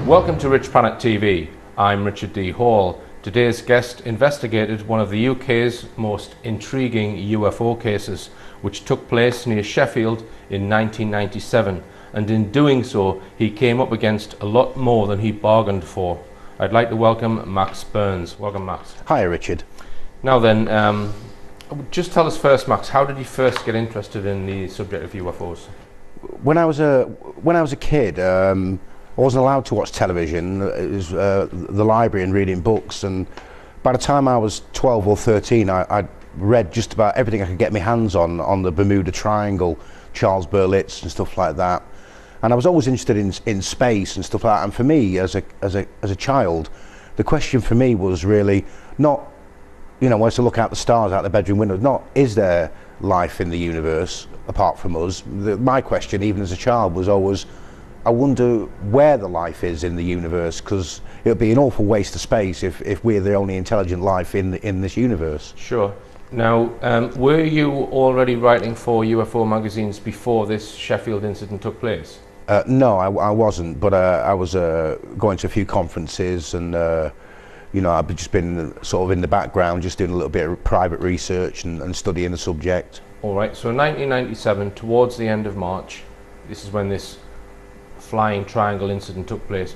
Welcome to RichPlanet TV. I'm Richard D. Hall. Today's guest investigated one of the UK's most intriguing UFO cases, which took place near Sheffield in 1997, and in doing so he came up against a lot more than he bargained for. I'd like to welcome Max Burns. Welcome, Max. Hi, Richard. Now then, just tell us first, Max, how did you first get interested in the subject of UFOs? When I was a kid, I wasn't allowed to watch television. It was the library and reading books, and by the time I was 12 or 13, I'd read just about everything I could get my hands on the Bermuda Triangle, Charles Berlitz and stuff like that. And I was always interested in space and stuff like that. And for me, as a child, the question for me was really not, you know, when I used to look out the stars out the bedroom window, not is there life in the universe apart from us. My question, even as a child, was always, I wonder where the life is in the universe, because it would be an awful waste of space if we're the only intelligent life in this universe. Sure. Now, were you already writing for UFO magazines before this Sheffield incident took place? No, I wasn't, but I was going to a few conferences, and you know, I've just been sort of in the background, just doing a little bit of private research and studying the subject. All right, so in 1997, towards the end of March, this is when this flying triangle incident took place.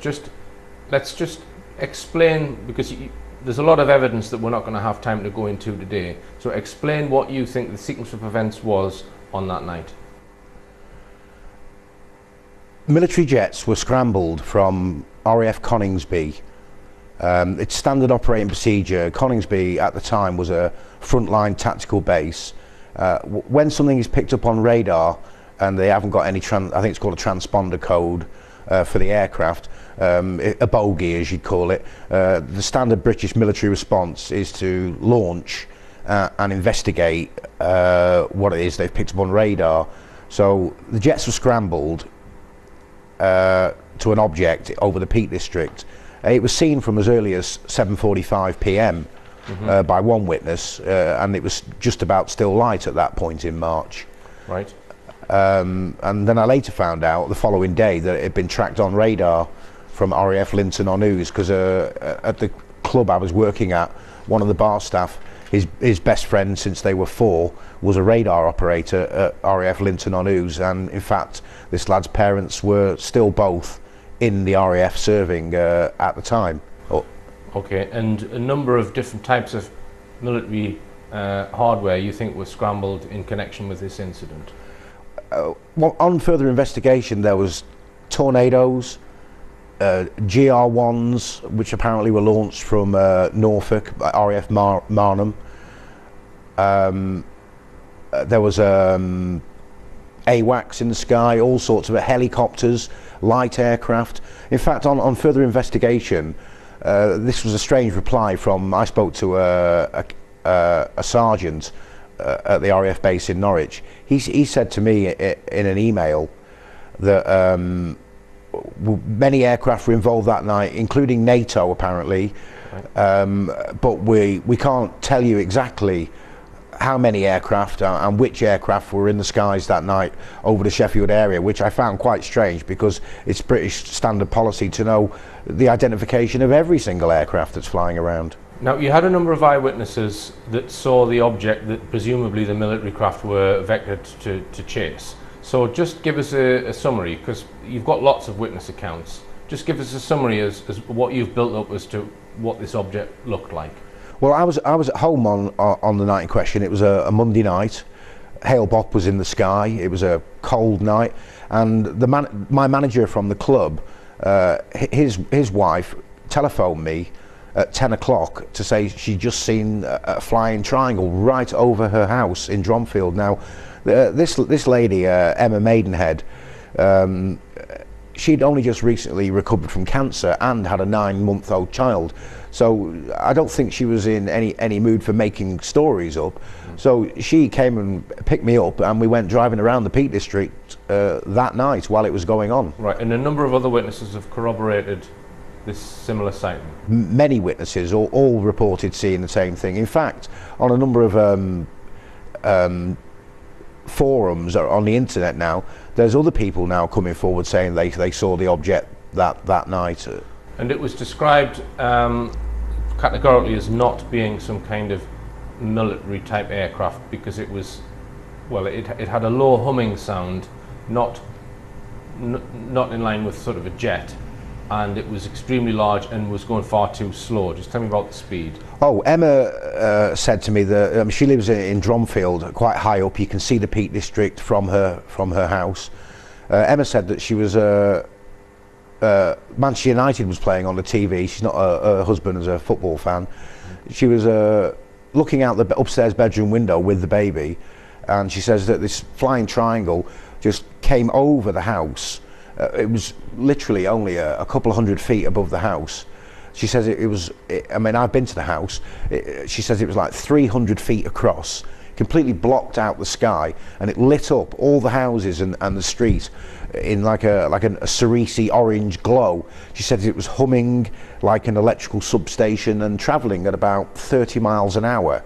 Let's just explain, because there's a lot of evidence that we're not going to have time to go into today. So explain what you think the sequence of events was on that night. Military jets were scrambled from RAF Coningsby. It's standard operating procedure. Coningsby at the time was a frontline tactical base. When something is picked up on radar and they haven't got any, I think it's called a transponder code for the aircraft, a bogey as you'd call it, the standard British military response is to launch and investigate what it is they've picked up on radar. So the jets were scrambled to an object over the Peak District. It was seen from as early as 7:45 p.m. By one witness, and it was just about still light at that point in March. Right. And then I later found out the following day that it had been tracked on radar from RAF Linton-on-Ouse, because at the club I was working at, one of the bar staff, his best friend since they were 4, was a radar operator at RAF Linton-on-Ouse, and in fact this lad's parents were still both in the RAF serving at the time. Okay, and a number of different types of military hardware you think was scrambled in connection with this incident? Well, on further investigation, there was Tornadoes, GR1s, which apparently were launched from Norfolk, RAF Marnham. There was AWACS in the sky, all sorts of helicopters, light aircraft. In fact, on further investigation, this was a strange reply from, I spoke to a sergeant at the RAF base in Norwich. He said to me in an email that many aircraft were involved that night, including NATO apparently, but we can't tell you exactly how many aircraft and which aircraft were in the skies that night over the Sheffield area, which I found quite strange, because it's British standard policy to know the identification of every single aircraft that's flying around. Now, you had a number of eyewitnesses that saw the object that presumably the military craft were vectored to chase. So just give us a summary, because you've got lots of witness accounts. Just give us a summary as what you've built up as to what this object looked like. Well, I was at home on the night in question. It was a Monday night. Hail Bop was in the sky. It was a cold night, and my manager from the club, his wife telephoned me at 10 o'clock to say she'd just seen a flying triangle right over her house in Dromfield. Now, this lady, Emma Maidenhead, she'd only just recently recovered from cancer and had a 9-month-old child. So I don't think she was in any mood for making stories up. So she came and picked me up, and we went driving around the Peak District that night while it was going on. Right, and a number of other witnesses have corroborated this similar sighting? Many witnesses all reported seeing the same thing. In fact, on a number of forums on the internet now, there's other people now coming forward saying they saw the object that night. And it was described categorically as not being some kind of military type aircraft because it was, well, it had a low humming sound, not in line with sort of a jet, and it was extremely large and was going far too slow. Just tell me about the speed. Oh, Emma said to me that she lives in Dromfield, quite high up. You can see the Peak District from her house. Emma said that she was Manchester United was playing on the TV. She's not her husband is a football fan. She was looking out the upstairs bedroom window with the baby, and she says that this flying triangle just came over the house. It was literally only a couple of 100 feet above the house. She says I mean, I've been to the house. She says it was like 300 feet across, completely blocked out the sky, and it lit up all the houses and the street in like a cerise orange glow. She said it was humming like an electrical substation and travelling at about 30 miles an hour.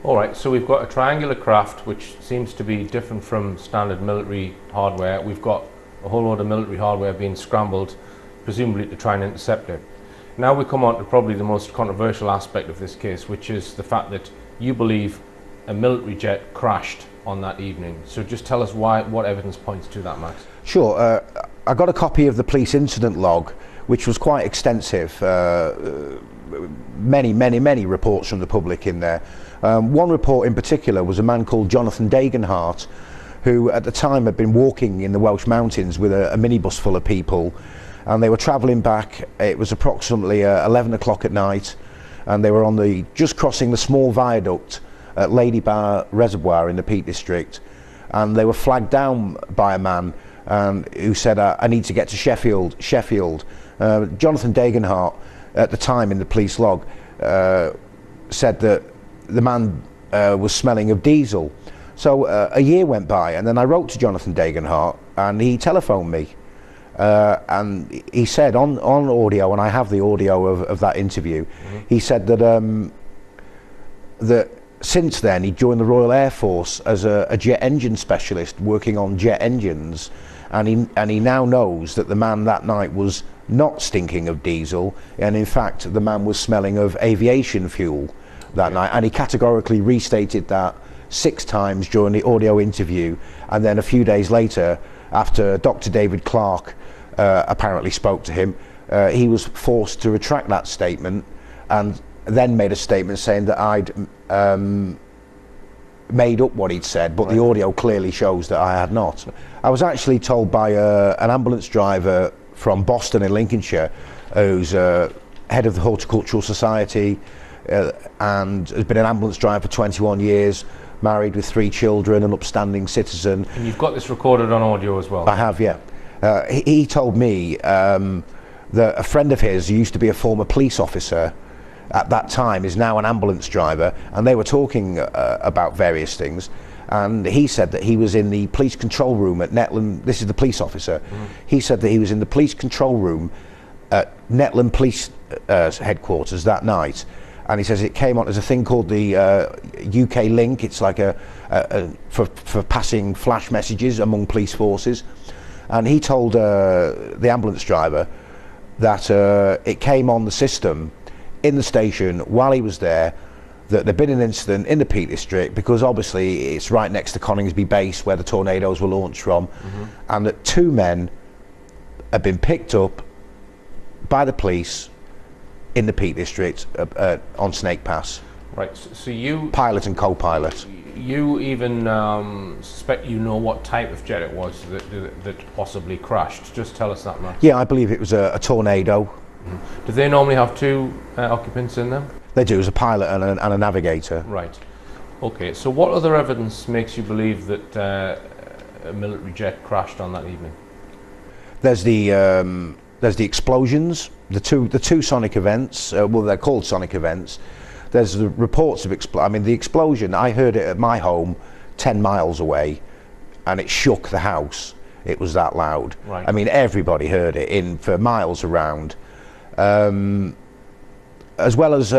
All right, so we've got a triangular craft which seems to be different from standard military hardware. We've got a whole load of military hardware being scrambled, presumably to try and intercept it. Now we come on to probably the most controversial aspect of this case, which is the fact that you believe a military jet crashed on that evening. So just tell us what evidence points to that, Max. Sure. I got a copy of the police incident log, which was quite extensive. Many reports from the public in there. One report in particular was a man called Jonathan Degenhart, who at the time had been walking in the Welsh mountains with a minibus full of people, and they were travelling back. It was approximately 11 o'clock at night, and they were just crossing the small viaduct at Lady Bar Reservoir in the Peak District, and they were flagged down by a man who said, I need to get to Sheffield. Jonathan Degenhart, at the time in the police log, said that the man was smelling of diesel. So a year went by, and then I wrote to Jonathan Degenhart, and he telephoned me, and he said on audio, and I have the audio of that interview, he said that that since then he'd joined the Royal Air Force as a jet engine specialist working on jet engines, and he now knows that the man that night was not stinking of diesel, and in fact the man was smelling of aviation fuel that night, and he categorically restated that 6 times during the audio interview. And then a few days later, after Dr. David Clark apparently spoke to him, he was forced to retract that statement, and then made a statement saying that I'd made up what he'd said, but the audio clearly shows that I had not. I was actually told by an ambulance driver from Boston in Lincolnshire, who's head of the Horticultural Society, and has been an ambulance driver for 21 years, married with 3 children, an upstanding citizen. And you've got this recorded on audio as well? I have, yeah. He told me that a friend of his, who used to be a former police officer at that time, is now an ambulance driver, and they were talking about various things, and he said that he was in the police control room at Netland. This is the police officer. He said that he was in the police control room at Netland Police headquarters that night, and he says it came on as a thing called the UK link. It's like for passing flash messages among police forces, and he told the ambulance driver that it came on the system in the station while he was there, that there'd been an incident in the Peak District, because obviously it's right next to Coningsby base where the tornadoes were launched from, and that 2 men had been picked up by the police in the Peak District on Snake Pass. Right, so you... Pilot and co-pilot. You even suspect you know what type of jet it was that possibly crashed. Just tell us that, Max. Yeah, I believe it was a tornado. Do they normally have 2 occupants in them? They do, as a pilot and a navigator. Right. Okay, so what other evidence makes you believe that a military jet crashed on that evening? There's the explosions, the two sonic events. Well, they're called sonic events. There's the reports of the explosion. I heard it at my home, 10 miles away, and it shook the house. It was that loud. Right. I mean, everybody heard it for miles around. As well as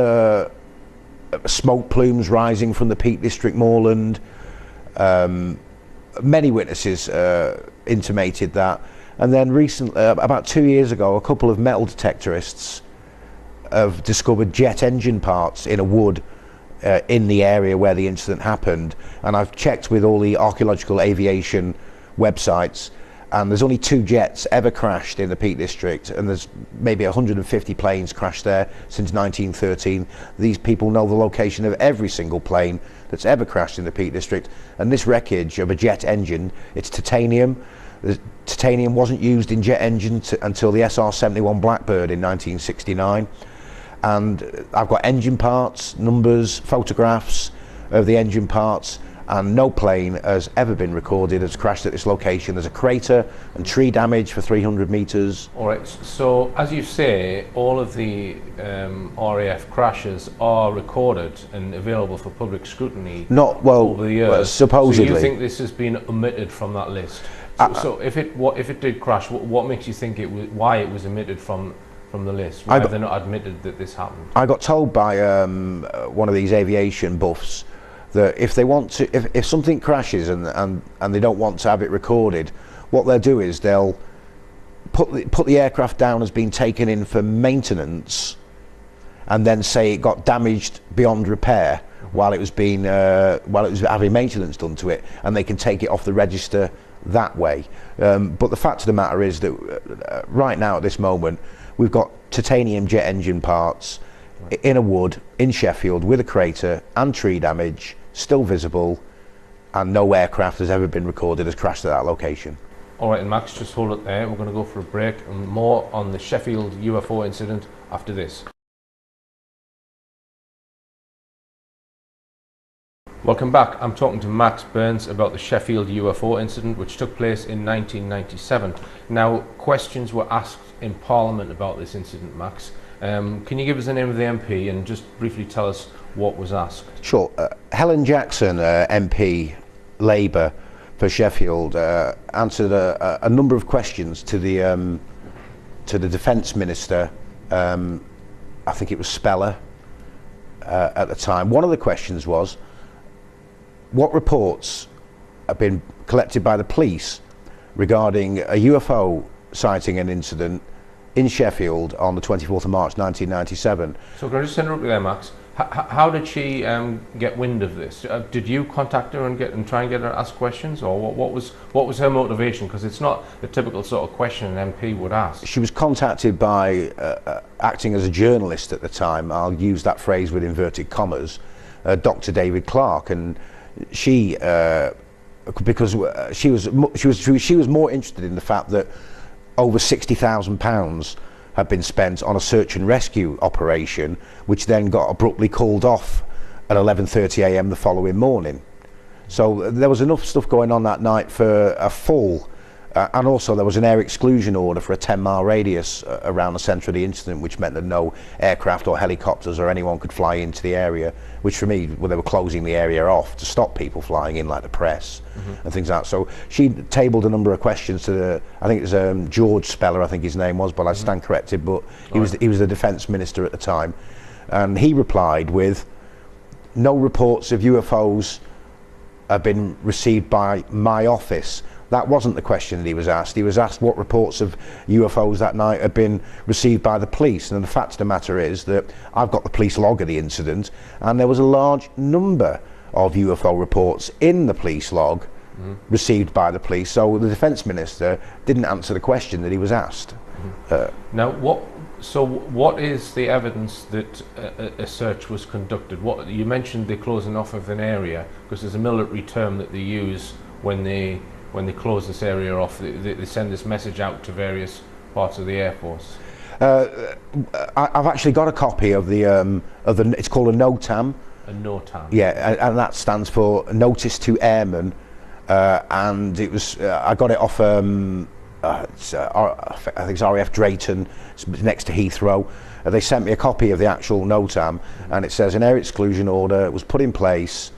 smoke plumes rising from the Peak District moorland. Many witnesses intimated that, And then recently, about 2 years ago, a couple of metal detectorists have discovered jet engine parts in a wood in the area where the incident happened. And I've checked with all the archaeological aviation websites, and there's only 2 jets ever crashed in the Peak District, and there's maybe 150 planes crashed there since 1913. These people know the location of every single plane that's ever crashed in the Peak District, and this wreckage of a jet engine, it's titanium. The titanium wasn't used in jet engines until the SR-71 Blackbird in 1969, and I've got engine parts, numbers, photographs of the engine parts, and no plane has ever been recorded as crashed at this location. There's a crater and tree damage for 300 metres. All right, so as you say, all of the RAF crashes are recorded and available for public scrutiny. Not well, over the years. Well, supposedly. So you think this has been omitted from that list? So if it did crash, what makes you think why it was omitted from the list? Why have they not admitted that this happened? I got told by one of these aviation buffs that if they want to, if something crashes and they don't want to have it recorded, what they'll do is they'll put the aircraft down as being taken in for maintenance, and then say it got damaged beyond repair while it was having maintenance done to it, and they can take it off the register that way. But the fact of the matter is that right now at this moment we've got titanium jet engine parts in a wood in Sheffield with a crater and tree damage still visible, and no aircraft has ever been recorded as crashed at that location. All right, and Max, just hold it there. We're going to go for a break, and more on the Sheffield UFO incident after this. Welcome back. I'm talking to Max Burns about the Sheffield UFO incident, which took place in 1997. Now, questions were asked in Parliament about this incident, Max. Can you give us the name of the MP and just briefly tell us what was asked? Sure. Helen Jackson, MP, Labour for Sheffield, answered a number of questions to the Defence Minister. I think it was Speller at the time. One of the questions was, what reports have been collected by the police regarding a UFO sighting and incident in Sheffield on the 24th of March 1997. So can I just interrupt you there, Max? How did she get wind of this? Did you contact her and try and get her to ask questions, or what was her motivation? Because it's not the typical sort of question an MP would ask. She was contacted by acting as a journalist at the time. I'll use that phrase with inverted commas. Dr. David Clark, and she because she was more interested in the fact that over £60,000 had been spent on a search and rescue operation, which then got abruptly called off at 11:30 a.m. the following morning. So there was enough stuff going on that night for a full, and also there was an air exclusion order for a 10-mile radius around the centre of the incident, which meant that no aircraft or helicopters or anyone could fly into the area, which for me, well, they were closing the area off to stop people flying in, like the press and things like that. So she tabled a number of questions to I think it was George Speller, I think his name was, but I stand corrected, but he was the Defence Minister at the time, and he replied with, no reports of UFOs have been received by my office. That wasn't the question that he was asked. He was asked what reports of UFOs that night had been received by the police. And the fact of the matter is that I've got the police log of the incident, and there was a large number of UFO reports in the police log received by the police. So the Defence Minister didn't answer the question that he was asked. Now, what is the evidence that a search was conducted? What you mentioned, the closing off of an area, because there's a military term that they use when they close this area off. They send this message out to various parts of the Air Force. I've actually got a copy of the it's called a NOTAM. A NOTAM. Yeah, and that stands for Notice to Airmen, and it was I got it off. I think it's RAF Drayton, it's next to Heathrow. They sent me a copy of the actual NOTAM, and it says an air exclusion order was put in place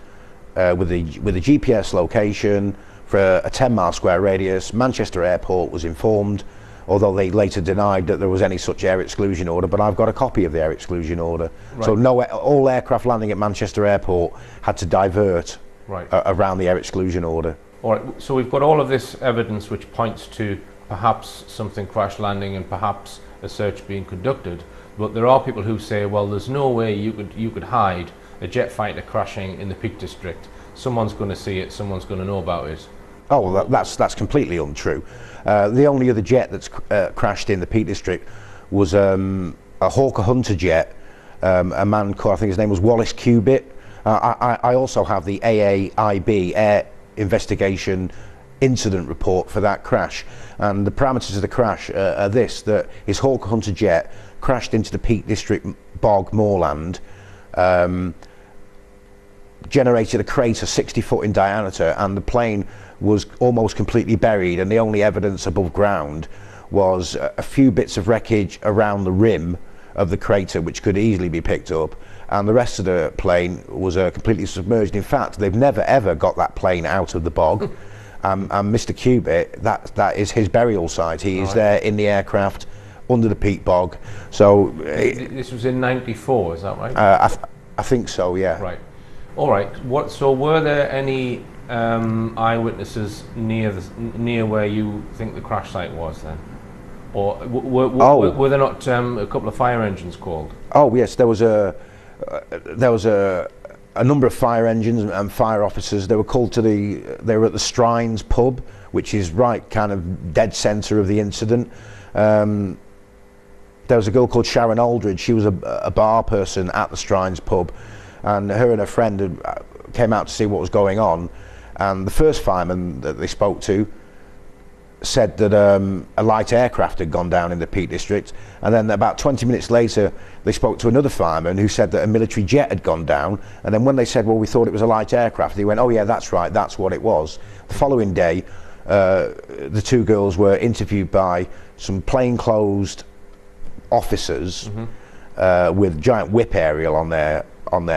with a GPS location for a 10-mile square radius. Manchester Airport was informed, although they later denied that there was any such air exclusion order, but I've got a copy of the air exclusion order. Right. So all aircraft landing at Manchester Airport had to divert around the air exclusion order. All right, so we've got all of this evidence which points to perhaps something crash landing and perhaps a search being conducted. But there are people who say, well, there's no way you could hide a jet fighter crashing in the Peak District. Someone's going to see it, someone's going to know about it. Oh, well, that's completely untrue. The only other jet that's crashed in the Peak District was a Hawker Hunter jet. A man called, I think his name was Wallace Cubitt. I also have the AAIB Air Investigation Incident Report for that crash, and the parameters of the crash are this: that his Hawker Hunter jet crashed into the Peak District bog moorland, generated a crater 60 foot in diameter, and the plane was almost completely buried, and the only evidence above ground was a few bits of wreckage around the rim of the crater which could easily be picked up, and the rest of the plane was completely submerged. In fact, they've never ever got that plane out of the bog. And Mr. Cubitt, that is his burial site. He is there in the aircraft under the peat bog. So this was in '94, is that right? I think so, yeah. Right. All right. So were there any eyewitnesses near where you think the crash site was then? Or were there not a couple of fire engines called? Oh yes, there was a number of fire engines and fire officers. They were called to they were at the Strines pub, which is right kind of dead centre of the incident. There was a girl called Sharon Aldridge. She was a bar person at the Strines pub, and her and her friend came out to see what was going on. And the first fireman that they spoke to said that a light aircraft had gone down in the Peak District, and then about 20 minutes later they spoke to another fireman who said that a military jet had gone down, and then when they said, well, we thought it was a light aircraft, they went, oh yeah, that's right, that's what it was. The following day the two girls were interviewed by some plainclothes officers with giant whip aerial on their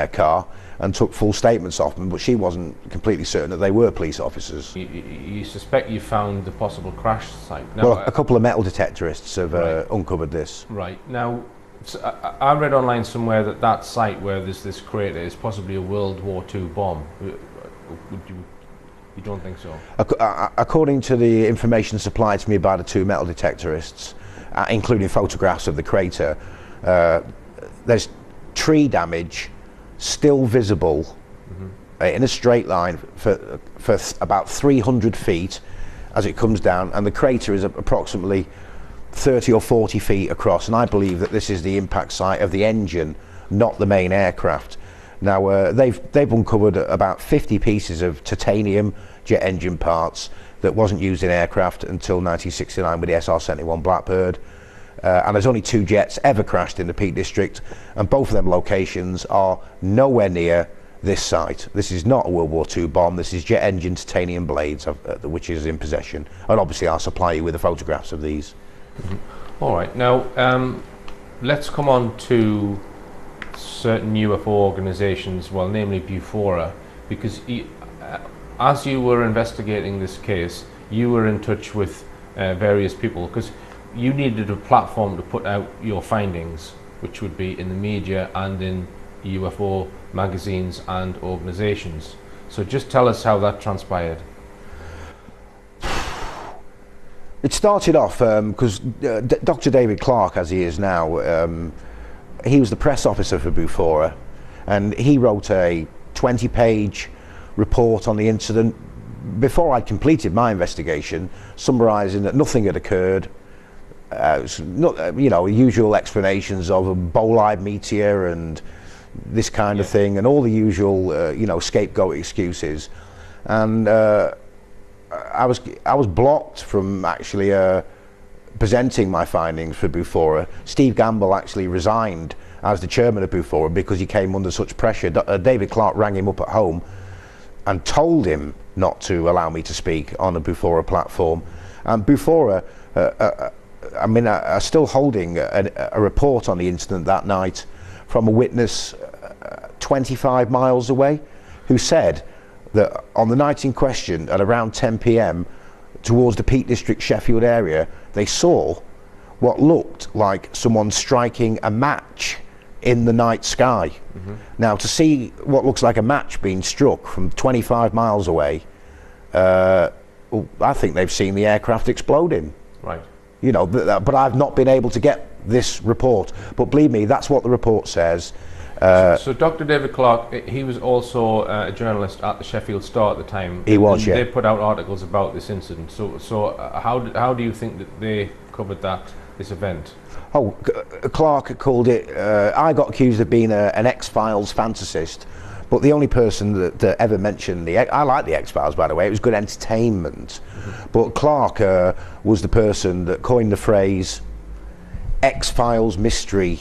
car, and took full statements off them, but she wasn't completely certain that they were police officers. You suspect you found the possible crash site? Now, well, a couple of metal detectorists have uncovered this. Right. Now, I read online somewhere that site where there's this crater is possibly a World War II bomb. You don't think so? According to the information supplied to me by the two metal detectorists, including photographs of the crater, there's tree damage still visible in a straight line for about 300 feet as it comes down, and the crater is approximately 30 or 40 feet across, and I believe that this is the impact site of the engine, not the main aircraft. Now they've uncovered about 50 pieces of titanium jet engine parts that wasn't used in aircraft until 1969 with the SR-71 Blackbird. And there's only two jets ever crashed in the Peak District, and both of them locations are nowhere near this site. This is not a World War II bomb, this is jet engine titanium blades which is in possession, and obviously I'll supply you with the photographs of these. All right, now let's come on to certain UFO organisations, well, namely Bufora, because as you were investigating this case, you were in touch with various people, because you needed a platform to put out your findings, which would be in the media and in UFO magazines and organisations. So just tell us how that transpired. It started off because Dr. David Clarke, as he is now, he was the press officer for Bufora, and he wrote a 20-page report on the incident before I'd completed my investigation, summarising that nothing had occurred. Usual explanations of a bolide meteor and this kind of thing, and all the usual, scapegoat excuses. And I was blocked from actually presenting my findings for Bufora. Steve Gamble actually resigned as the chairman of Bufora because he came under such pressure. David Clarke rang him up at home and told him not to allow me to speak on the Bufora platform. And Bufora, are still holding a report on the incident that night from a witness 25 miles away, who said that on the night in question at around 10 p.m. towards the Peak District Sheffield area, they saw what looked like someone striking a match in the night sky. Now, to see what looks like a match being struck from 25 miles away, I think they've seen the aircraft exploding. Right. You know, but I've not been able to get this report. But believe me, that's what the report says. So Dr. David Clarke, he was also a journalist at the Sheffield Star at the time. He was, yeah. They put out articles about this incident. So how do you think that they covered this event? Oh, Clarke called it, I got accused of being an X-Files fantasist, but the only person that ever mentioned I like the X-Files, by the way, it was good entertainment. But Clarke was the person that coined the phrase X-Files mystery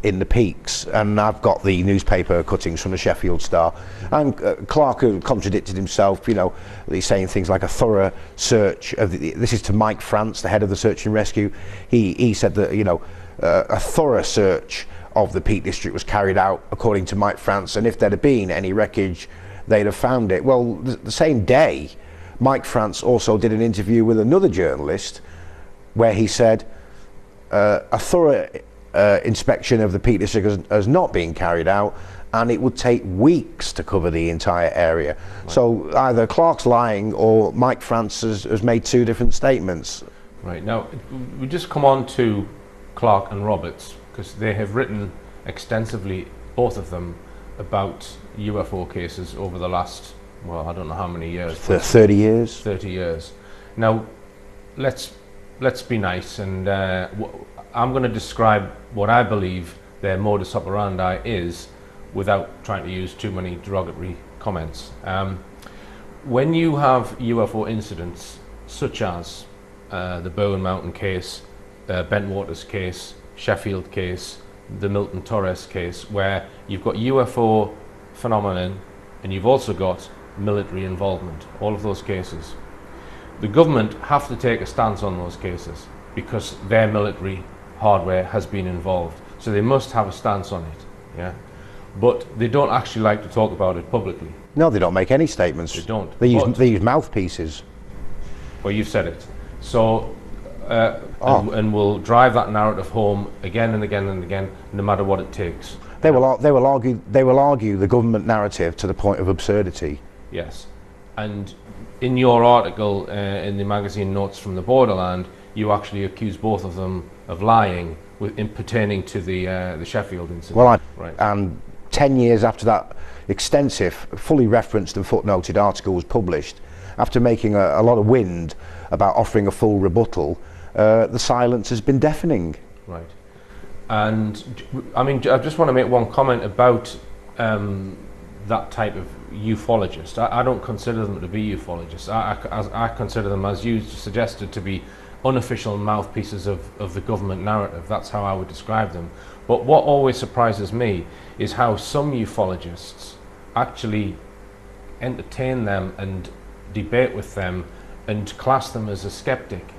in the peaks, and I've got the newspaper cuttings from the Sheffield Star, and Clarke contradicted himself. You know, he's saying things like a thorough search of this is to Mike France, the head of the search and rescue. He said that, you know, a thorough search of the Peak District was carried out according to Mike France, and if there'd have been any wreckage, they'd have found it. Well, the same day, Mike France also did an interview with another journalist where he said a thorough inspection of the Peak District has not been carried out, and it would take weeks to cover the entire area. Right. So either Clarke's lying or Mike France has made two different statements. Right, now we just come on to Clarke and Roberts, because they have written extensively, both of them, about UFO cases over the last, well, I don't know how many years. 30 years. 30 years. Now, let's be nice, and I'm going to describe what I believe their modus operandi is without trying to use too many derogatory comments. When you have UFO incidents such as the Bowen Mountain case, Bentwaters case, Sheffield case, the Milton Torres case, where you've got UFO phenomenon and you've also got military involvement, all of those cases, the government have to take a stance on those cases because their military hardware has been involved, so they must have a stance on it. Yeah, but they don't actually like to talk about it publicly. No, they don't make any statements. They don't. They use mouthpieces. Well, you've said it. So and we'll drive that narrative home again and again and again, no matter what it takes. They will argue the government narrative to the point of absurdity. Yes, and in your article in the magazine Notes from the Borderland, you actually accuse both of them of lying in pertaining to the Sheffield incident. Well, right. And 10 years after that extensive, fully referenced and footnoted article was published, after making a lot of wind about offering a full rebuttal, the silence has been deafening. Right. And I mean, I just want to make one comment about that type of ufologist. I don't consider them to be ufologists. I consider them, as you suggested, to be unofficial mouthpieces of the government narrative. That's how I would describe them. But what always surprises me is how some ufologists actually entertain them and debate with them and class them as a skeptic.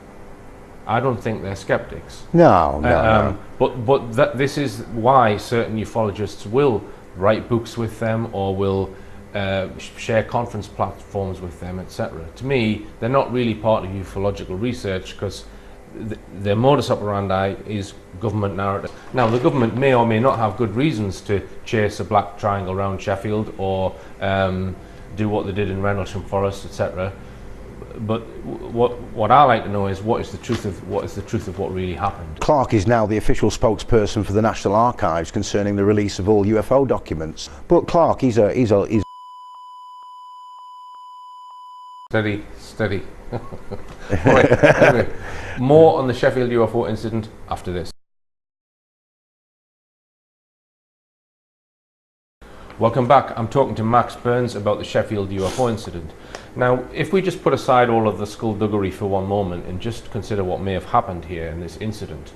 I don't think they're skeptics. No. But this is why certain ufologists will write books with them or will share conference platforms with them, etc. To me, they're not really part of ufological research because their modus operandi is government narrative. Now, the government may or may not have good reasons to chase a black triangle around Sheffield or do what they did in Rendlesham Forest, etc. But what I like to know is what is the truth of what really happened. Clarke is now the official spokesperson for the National Archives concerning the release of all UFO documents. But Clarke, he's Steady. Right, anyway, more on the Sheffield UFO incident after this. Welcome back. I'm talking to Max Burns about the Sheffield UFO incident. Now, if we just put aside all of the skullduggery for one moment and just consider what may have happened here in this incident,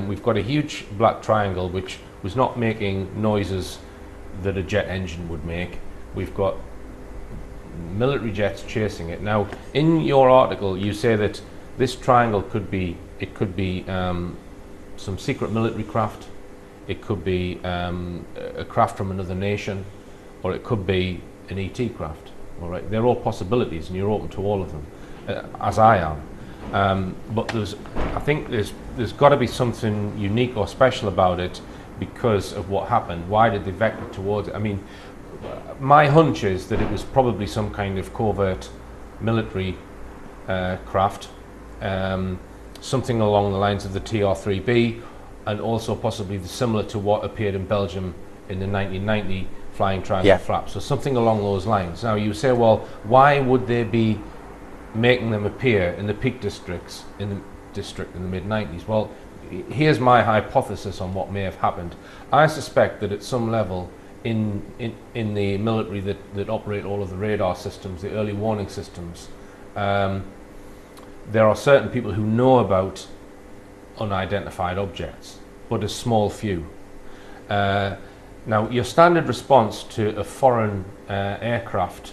we've got a huge black triangle which was not making noises that a jet engine would make. We've got military jets chasing it. Now, in your article, you say that this triangle could be some secret military craft, it could be a craft from another nation, or it could be an ET craft. All right, they're all possibilities, and you're open to all of them, as I am. But I think there's got to be something unique or special about it because of what happened. Why did they vector towards it? I mean, my hunch is that it was probably some kind of covert military craft, something along the lines of the TR-3B, and also possibly similar to what appeared in Belgium in the 1990 Flying Triangle flap. So something along those lines. Now you say, well, why would they be making them appear in the Peak Districts in the mid-90s? Well, here's my hypothesis on what may have happened. I suspect that at some level in the military that operate all of the radar systems, the early warning systems, there are certain people who know about unidentified objects, but a small few. Now, your standard response to a foreign aircraft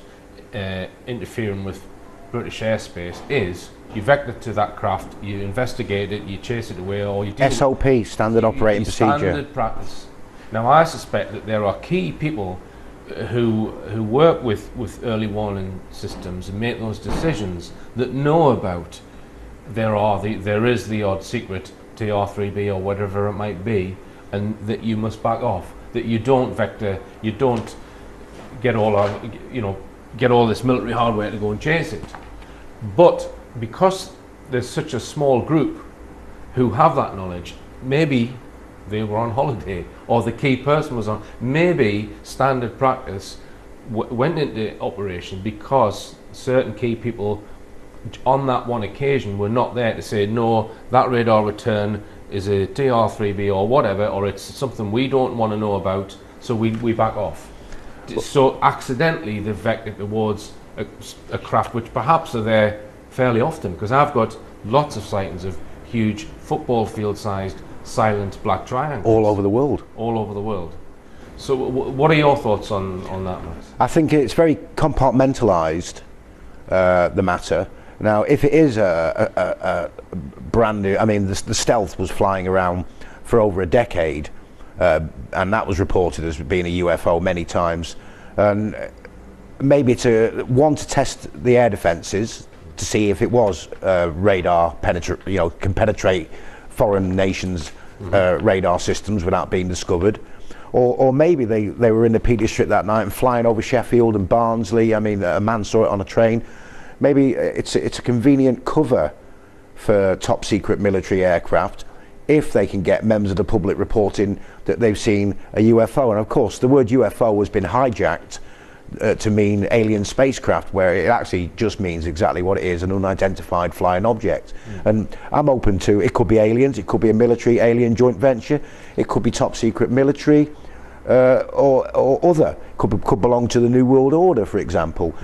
interfering with British airspace is you vector to that craft, you investigate it, you chase it away, or you do SOP, standard operating procedure. Standard practice. Now, I suspect that there are key people who work with early warning systems and make those decisions that know about there is the odd secret TR-3B or whatever it might be, and that you must back off. That you don't vector, you don't get all this military hardware to go and chase it. But because there's such a small group who have that knowledge, maybe they were on holiday or the key person was on, maybe standard practice went into operation because certain key people on that one occasion were not there to say, no, that radar return is a TR-3B or whatever, or it's something we don't want to know about, so we back off. So accidentally they've vectored towards a craft which perhaps are there fairly often, because I've got lots of sightings of huge football field sized silent black triangles. All over the world. All over the world. So what are your thoughts on that, Matt? I think it's very compartmentalised, the matter. Now, if it is a brand new, I mean, the stealth was flying around for over a decade, and that was reported as being a UFO many times. And maybe to test the air defences to see if it was radar can penetrate foreign nations' radar systems without being discovered. Or maybe they were in the Peak District that night and flying over Sheffield and Barnsley. I mean, a man saw it on a train. Maybe it's a convenient cover for top secret military aircraft if they can get members of the public reporting that they've seen a UFO. And of course, the word UFO has been hijacked to mean alien spacecraft, where it actually just means exactly what it is, an unidentified flying object. And I'm open to, it could be aliens, it could be a military alien joint venture, it could be top secret military, or other, could belong to the New World Order, for example.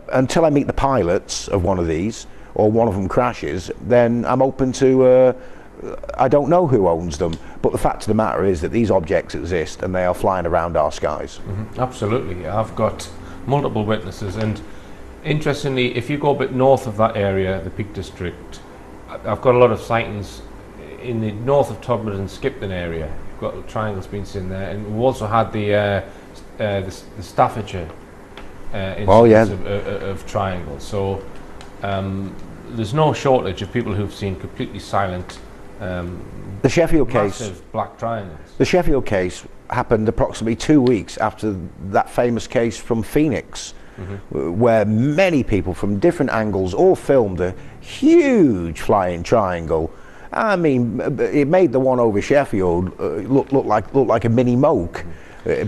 Until I meet the pilots of one of these, or one of them crashes, then I'm open to, I don't know who owns them, but the fact of the matter is that these objects exist and they are flying around our skies. Absolutely. I've got multiple witnesses, and interestingly, if you go a bit north of that area, the Peak District, I've got a lot of sightings in the north of Todmorden and Skipton area. You've got triangles being seen there, and we've also had the Staffordshire instance of triangles. So there's no shortage of people who've seen completely silent the Sheffield case, black triangles. The Sheffield case happened approximately 2 weeks after that famous case from Phoenix, where many people from different angles all filmed a huge flying triangle. I mean, it made the one over Sheffield look like a mini moke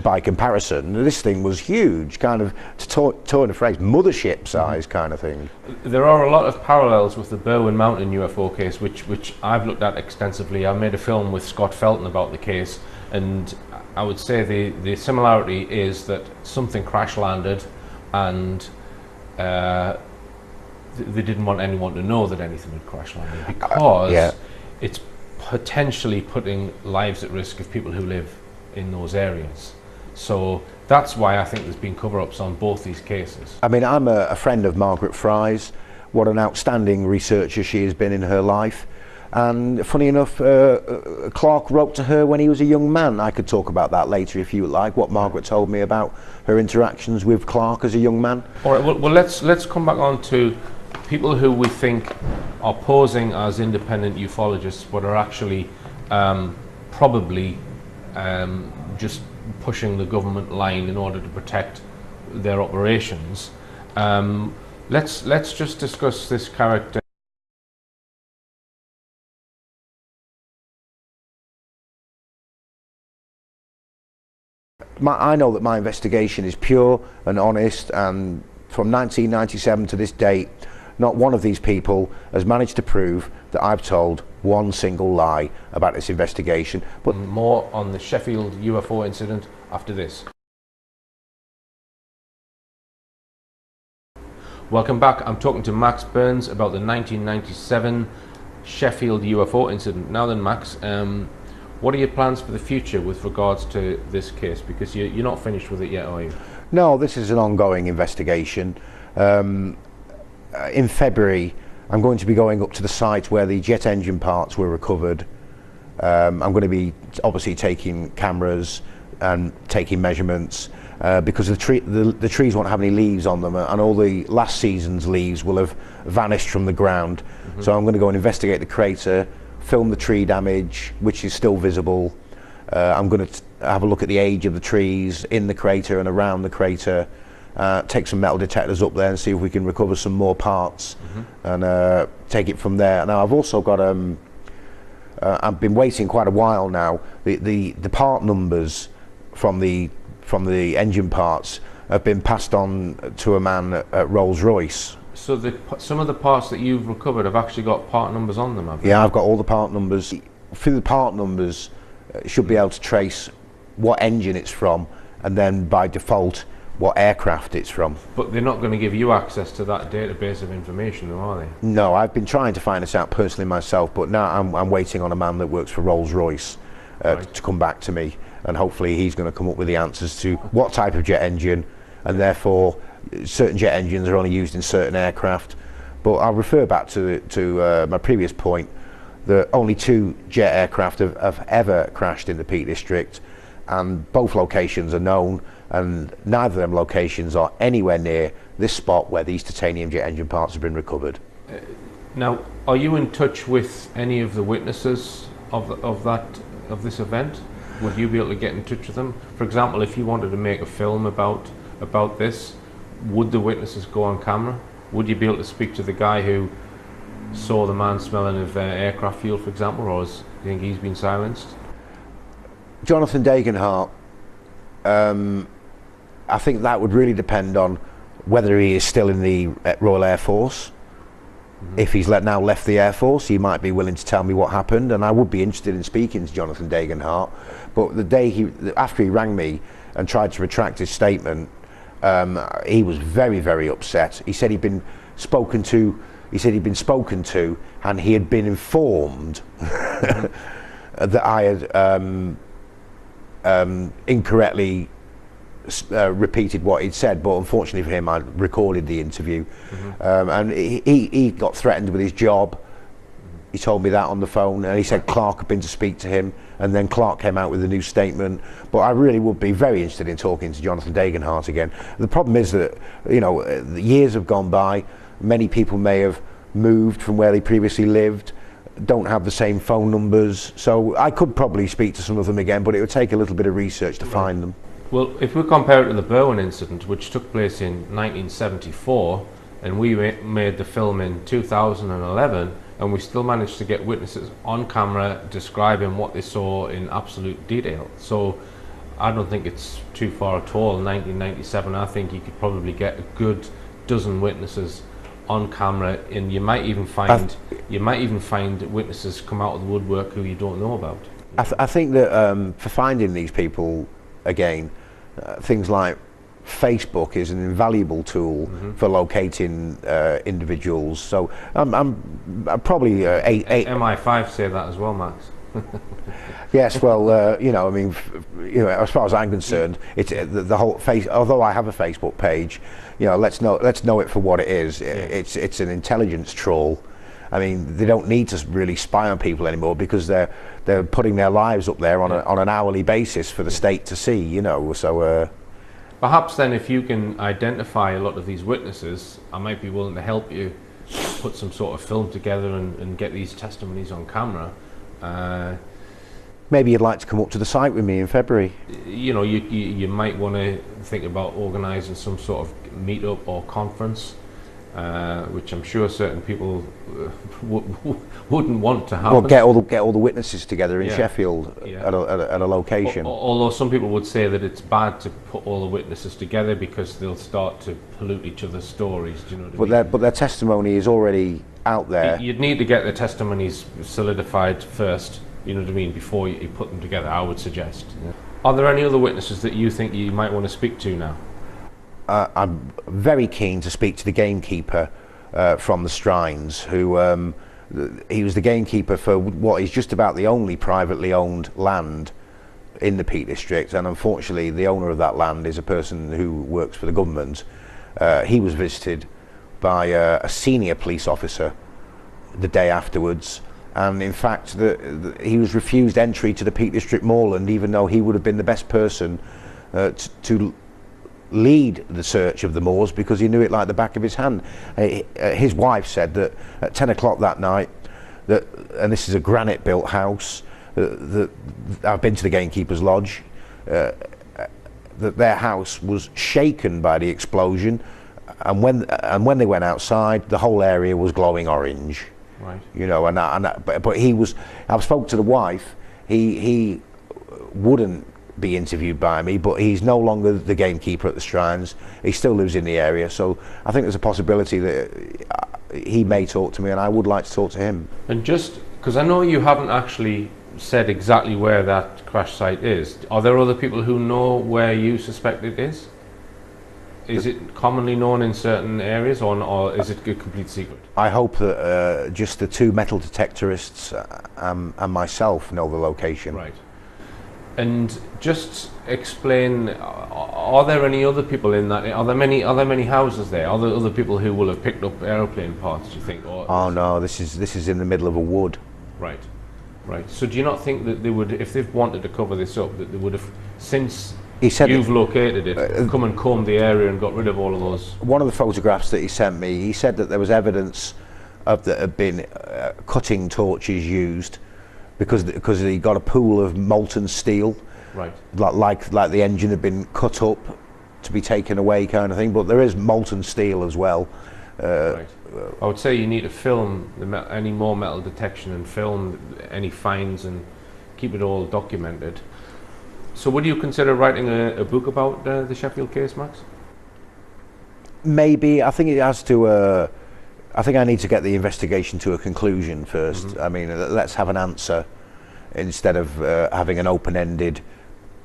by comparison. This thing was huge, kind of, to turn a phrase, mothership size kind of thing. There are a lot of parallels with the Berwyn Mountain UFO case, which I've looked at extensively. I made a film with Scott Felton about the case, and I would say the similarity is that something crash landed, and they didn't want anyone to know that anything had crash landed, because it's potentially putting lives at risk of people who live in those areas. So that's why I think there's been cover-ups on both these cases. I mean, I'm a friend of Margaret Fry's. What an outstanding researcher she has been in her life. And funny enough, Clark wrote to her when he was a young man. I could talk about that later if you would like, what Margaret told me about her interactions with Clark as a young man. All right, well let's come back on to people who we think are posing as independent ufologists but are actually probably just pushing the government line in order to protect their operations. Let's just discuss this character I know that my investigation is pure and honest, and from 1997 to this date, not one of these people has managed to prove that I've told one single lie about this investigation. But more on the Sheffield UFO incident after this. Welcome back. I'm talking to Max Burns about the 1997 Sheffield UFO incident. Now then, Max, what are your plans for the future with regards to this case? Because you're not finished with it yet, are you? No, this is an ongoing investigation. In February, I'm going to be going up to the site where the jet engine parts were recovered. I'm going to be obviously taking cameras and taking measurements because the trees won't have any leaves on them, and all the last season's leaves will have vanished from the ground. Mm-hmm. So I'm going to go and investigate the crater, film the tree damage, which is still visible. I'm going to have a look at the age of the trees in the crater and around the crater. Take some metal detectors up there and see if we can recover some more parts. Mm-hmm. And take it from there. Now I've also got I've been waiting quite a while now. The part numbers from the engine parts have been passed on to a man at Rolls-Royce. So some of the parts that you've recovered have actually got part numbers on them, have they? Yeah, I've got all the part numbers. Through the part numbers, should be able to trace what engine it's from, and then by default what aircraft it's from. But they're not going to give you access to that database of information, are they? No, I've been trying to find this out personally myself, but now I'm waiting on a man that works for Rolls-Royce right, to come back to me, and hopefully he's going to come up with the answers to what type of jet engine, and therefore certain jet engines are only used in certain aircraft. But I'll refer back to my previous point that only 2 jet aircraft have ever crashed in the Peak District, and both locations are known, and neither of them locations are anywhere near this spot where these titanium jet engine parts have been recovered. Now, are you in touch with any of the witnesses of this event? Would you be able to get in touch with them? For example, if you wanted to make a film about this, would the witnesses go on camera? Would you be able to speak to the guy who saw the man smelling of aircraft fuel, for example, or do you think he's been silenced? Jonathan Dagenhart, I think that would really depend on whether he is still in the Royal Air Force. Mm-hmm. If he's now left the Air Force, he might be willing to tell me what happened, and I would be interested in speaking to Jonathan Dagenhart. But the day after he rang me and tried to retract his statement, he was very, very upset. He said he'd been spoken to. He said he'd been spoken to, and he had been informed that I had incorrectly repeated what he'd said, but unfortunately for him, I recorded the interview. Mm-hmm. And he got threatened with his job. He told me that on the phone, and he said Clark had been to speak to him, and then Clark came out with a new statement. But I really would be very interested in talking to Jonathan Dagenhart again. The problem is that, the years have gone by. Many people may have moved from where they previously lived, don't have the same phone numbers, so I could probably speak to some of them again, but it would take a little bit of research to find them. Well, if we compare it to the Berwyn incident, which took place in 1974, and we made the film in 2011, and we still managed to get witnesses on camera describing what they saw in absolute detail. So I don't think it's too far at all. In 1997, I think you could probably get a good dozen witnesses on camera, and you might even find witnesses come out of the woodwork who you don't know about. I think that for finding these people again, things like Facebook is an invaluable tool mm-hmm. for locating individuals. So I'm probably MI5 say that as well, Max. Yes, well, as far as I'm concerned, it's the whole face. Although I have a Facebook page, let's know it for what it is. It's an intelligence trawl. I mean, they don't need to really spy on people anymore because they're putting their lives up there on an hourly basis for the state to see. So. Perhaps then, if you can identify a lot of these witnesses, I might be willing to help you put some sort of film together and get these testimonies on camera. Maybe you'd like to come up to the site with me in February. You might want to think about organising some sort of meet-up or conference which I'm sure certain people wouldn't want to happen. Well, get all the witnesses together in Yeah. Sheffield Yeah. at a location. Although some people would say that it's bad to put all the witnesses together because they'll start to pollute each other's stories. Do you know what I mean? But their testimony is already out there. You'd need to get the testimonies solidified first, you know what I mean, before you put them together, I would suggest. Yeah. Are there any other witnesses that you think you might want to speak to now? I'm very keen to speak to the gamekeeper from the Strines, who he was the gamekeeper for what is just about the only privately owned land in the Peak District, and unfortunately the owner of that land is a person who works for the government. He was visited by a senior police officer the day afterwards, and in fact he was refused entry to the Peak District Moorland, even though he would have been the best person to lead the search of the moors, because he knew it like the back of his hand. His wife said that at 10 o'clock that night, and this is a granite built house, that I've been to the gamekeeper's lodge, that their house was shaken by the explosion, and when they went outside, the whole area was glowing orange. Right. You know, but he was. I've spoke to the wife. He wouldn't be interviewed by me, but he's no longer the gamekeeper at the Strines. He still lives in the area, so I think there's a possibility that he may talk to me, and I would like to talk to him. And just because I know you haven't actually said exactly where that crash site is, are there other people who know where you suspect it is? Is it commonly known in certain areas, or is it a complete secret? I hope that just the two metal detectorists and myself know the location. Right. And just explain, are there any other people in that? Are there many houses there? Are there other people who will have picked up aeroplane parts, do you think? Or oh no, this is in the middle of a wood. Right. Right. So do you not think that they would, if they've wanted to cover this up, that they would have, since you've located it, come and combed the area and got rid of all of those? One of the photographs that he sent me, he said that there was evidence of that had been cutting torches used, because he got a pool of molten steel, right? Like the engine had been cut up to be taken away, kind of thing. But there is molten steel as well. Right. I would say you need to film any more metal detection and film any finds and keep it all documented. So would you consider writing a book about the Sheffield case, Max? Maybe. I think it has to. I think I need to get the investigation to a conclusion first. Mm-hmm. I mean, let's have an answer instead of having an open-ended,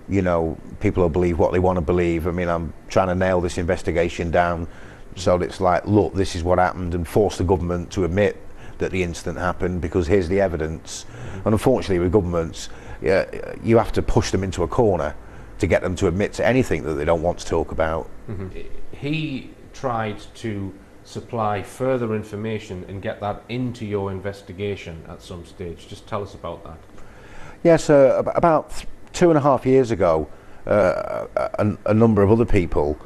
you know, people will believe what they want to believe. I mean, I'm trying to nail this investigation down so that it's like, look, this is what happened, and force the government to admit that the incident happened, because here's the evidence. Mm-hmm. And unfortunately with governments, you have to push them into a corner to get them to admit to anything that they don't want to talk about. Mm-hmm. He tried to supply further information and get that into your investigation at some stage. Just tell us about that. Yes, about 2.5 years ago, a number of other people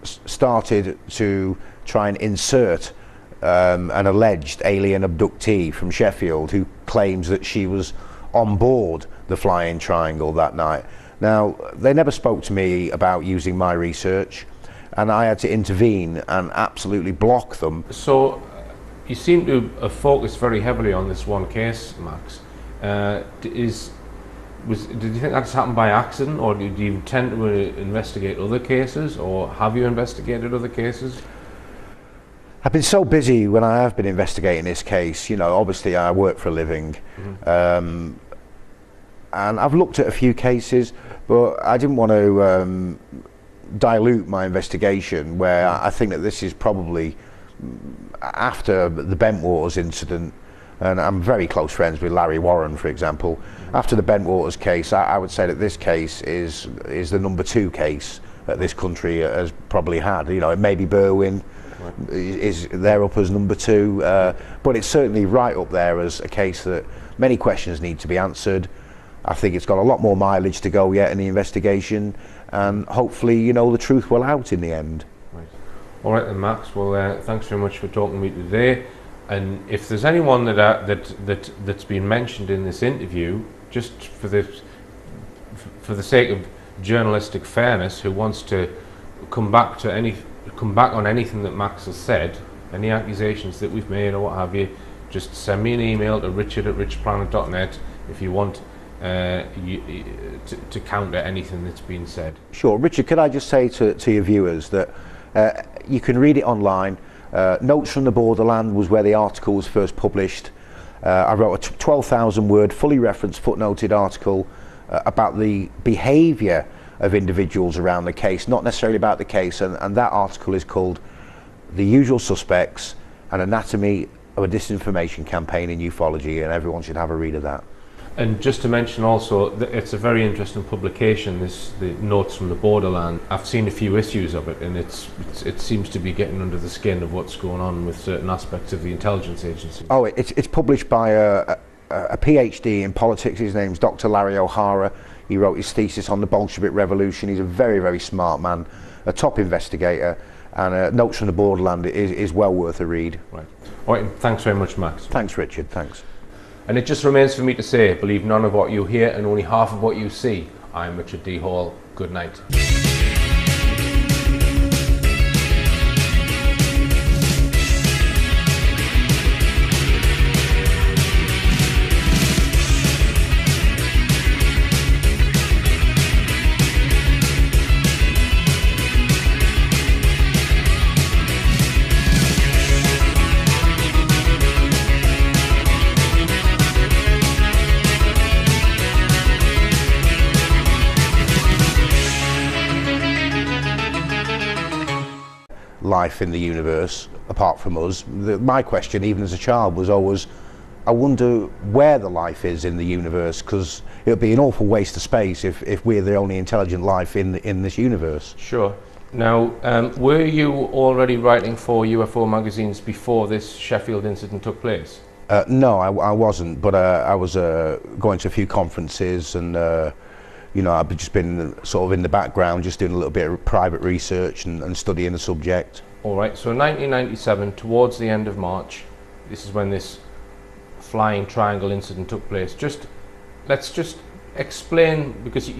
started to try and insert an alleged alien abductee from Sheffield who claims that she was on board the Flying Triangle that night. Now, they never spoke to me about using my research, and I had to intervene and absolutely block them. So you seem to have focused very heavily on this one case, Max. Did you think that just happened by accident, or do you intend to investigate other cases, or have you investigated other cases? I've been so busy when I have been investigating this case. You know, obviously I work for a living, mm-hmm. And I've looked at a few cases, but I didn't want to dilute my investigation, where I think that this is probably after the Bentwaters incident, and I'm very close friends with Larry Warren, for example. Mm-hmm. After the Bentwaters case, I would say that this case is the number 2 case that this country has probably had. You know, it may be Berwyn, is there up as number 2, but it's certainly right up there as a case that many questions need to be answered. I think it's got a lot more mileage to go yet in the investigation, and hopefully, you know, the truth will out in the end. Right. All right then, Max. Well, thanks very much for talking to me today. And if there's anyone that's been mentioned in this interview, just for the sake of journalistic fairness, who wants to come back to any come back on anything that Max has said, any accusations that we've made or what have you, just send me an email to richard@richplanet.net if you want to counter anything that's been said. Sure. Richard, could I just say to your viewers that you can read it online. Notes from the Borderland was where the article was first published. I wrote a 12,000 word, fully referenced, footnoted article about the behaviour of individuals around the case, not necessarily about the case, and that article is called The Usual Suspects, an Anatomy of a Disinformation Campaign in Ufology, and everyone should have a read of that. And just to mention also that it's a very interesting publication, the Notes from the Borderland. I've seen a few issues of it, and it seems to be getting under the skin of what's going on with certain aspects of the intelligence agency. Oh, it's published by a PhD in politics. His name's Dr. Larry O'Hara. He wrote his thesis on the Bolshevik Revolution. He's a very, very smart man, a top investigator, and Notes from the Borderland is well worth a read. Right. All right, thanks very much, Max. Thanks, Richard. Thanks. And it just remains for me to say, believe none of what you hear and only half of what you see. I'm Richard D. Hall. Good night. Life in the universe apart from us. My question, even as a child, was always, I wonder where the life is in the universe, because it would be an awful waste of space if we're the only intelligent life in this universe. Sure. Now, were you already writing for UFO magazines before this Sheffield incident took place? No, I wasn't, but I was going to a few conferences, and you know, I've just been sort of in the background, just doing a little bit of private research and studying the subject. All right, so in 1997, towards the end of March, this is when this flying triangle incident took place. Let's just explain, because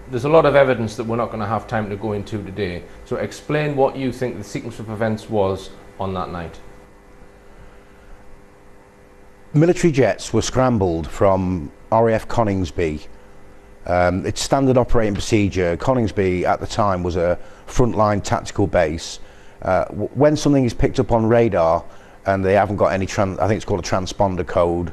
there's a lot of evidence that we're not going to have time to go into today. So explain what you think the sequence of events was on that night. Military jets were scrambled from RAF Coningsby. It's standard operating procedure. Coningsby at the time was a frontline tactical base. When something is picked up on radar and they haven't got any, I think it's called a transponder code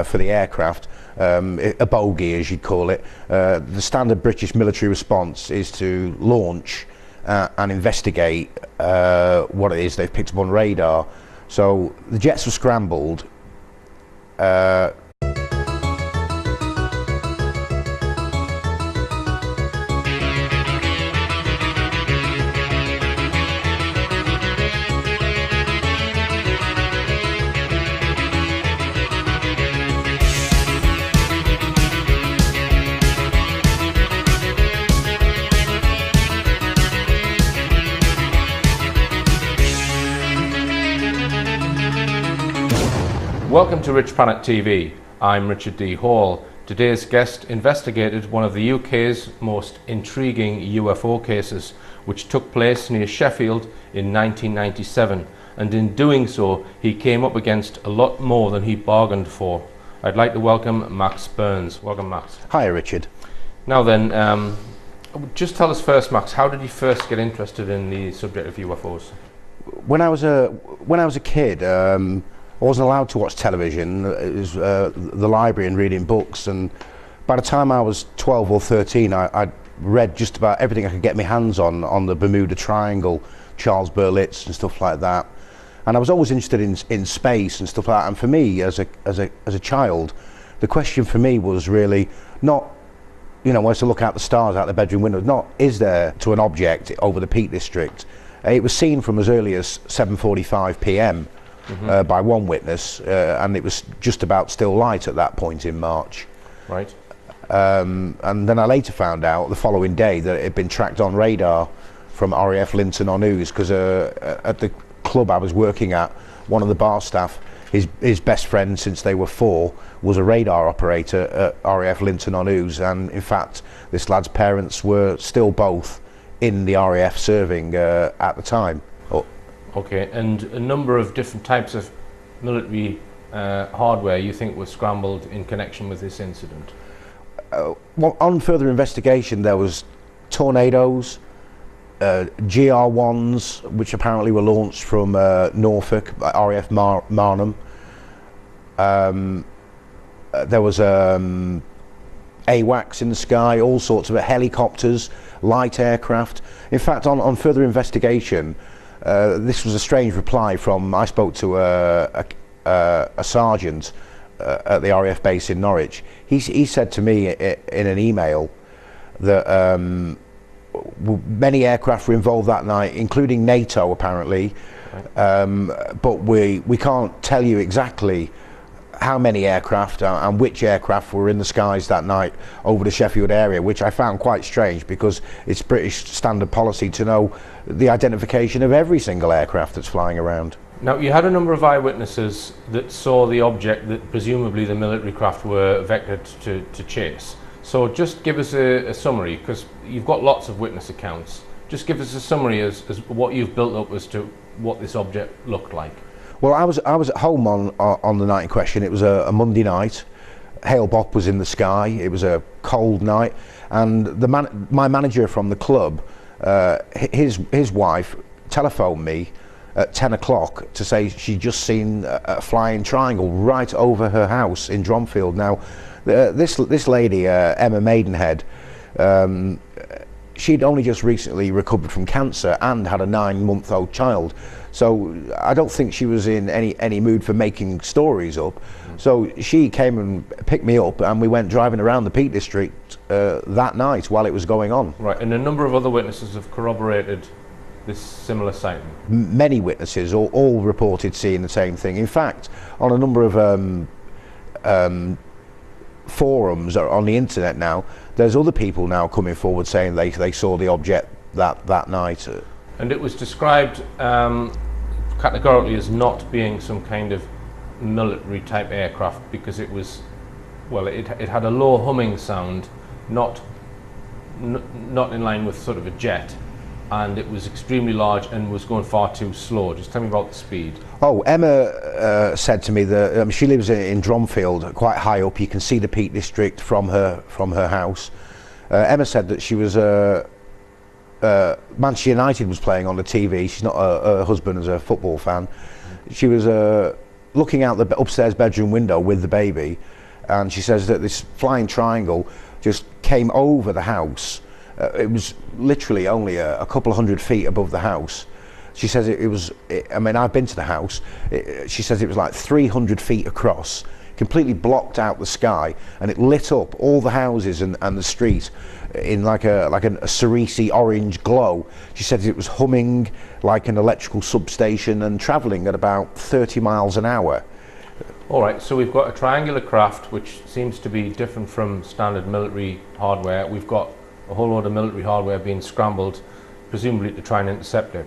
for the aircraft, a bogey as you'd call it, the standard British military response is to launch and investigate what it is they've picked up on radar. So the jets were scrambled. Welcome to RichPlanet TV. I'm Richard D. Hall. Today's guest investigated one of the UK's most intriguing UFO cases, which took place near Sheffield in 1997, and in doing so he came up against a lot more than he bargained for. I'd like to welcome Max Burns. Welcome, Max. Hi, Richard. Now then, just tell us first, Max, how did you first get interested in the subject of UFOs? When I was a kid, I wasn't allowed to watch television. It was the library and reading books, and by the time I was 12 or 13, I'd read just about everything I could get my hands on the Bermuda Triangle, Charles Berlitz and stuff like that. And I was always interested in space and stuff like that. And for me, as a child, the question for me was really not, you know, when I used to look out the stars out the bedroom window, not is there to an object over the Peak District. It was seen from as early as 7:45 p.m. By one witness, and it was just about still light at that point in March. Right. And then I later found out the following day that it had been tracked on radar from RAF Linton on Ouse, because at the club I was working at, one of the bar staff, his best friend since they were 4, was a radar operator at RAF Linton on Ouse, and in fact this lad's parents were still both in the RAF serving at the time. Oh, Okay, and a number of different types of military hardware you think was scrambled in connection with this incident? well, on further investigation, there was tornadoes, GR1s, which apparently were launched from Norfolk, RAF Marnham. There was AWACS in the sky, all sorts of helicopters, light aircraft. In fact, on further investigation, this was a strange reply from, I spoke to a sergeant at the RAF base in Norwich. He said to me in an email that many aircraft were involved that night, including NATO apparently, but we can't tell you exactly how many aircraft and which aircraft were in the skies that night over the Sheffield area, which I found quite strange because it's British standard policy to know the identification of every single aircraft that's flying around. Now, you had a number of eyewitnesses that saw the object that presumably the military craft were vectored to chase. So just give us a summary, because you've got lots of witness accounts. Just give us a summary as what you've built up as to what this object looked like. Well, I was at home on the night in question. It was a Monday night. Hail Bop was in the sky. It was a cold night, and my manager from the club, his wife telephoned me at 10 o'clock to say she'd just seen a flying triangle right over her house in Dromfield. Now, this lady, Emma Maidenhead, she'd only just recently recovered from cancer and had a 9-month-old child. So I don't think she was in any mood for making stories up. So she came and picked me up, and we went driving around the Peak District that night while it was going on. Right, and a number of other witnesses have corroborated this similar sighting. Many witnesses all reported seeing the same thing. In fact, on a number of forums on the internet now, there's other people now coming forward saying they saw the object that night. And it was described categorically as not being some kind of military type aircraft, because it was, well, it had a low humming sound, not in line with sort of a jet, and it was extremely large and was going far too slow. Just tell me about the speed. Oh, Emma said to me that she lives in Dromfield, quite high up. You can see the Peak District from her house. Emma said that she was Manchester United was playing on the TV. She's not her husband is a football fan. She was looking out the upstairs bedroom window with the baby, and she says that this flying triangle just came over the house. It was literally only a couple of 100 feet above the house. She says I mean, I've been to the house. She says it was like 300 feet across, completely blocked out the sky, and it lit up all the houses and the street in like a cerise orange glow. She said it was humming like an electrical substation and travelling at about 30 miles an hour. All right, so we've got a triangular craft which seems to be different from standard military hardware. We've got a whole load of military hardware being scrambled, presumably to try and intercept it.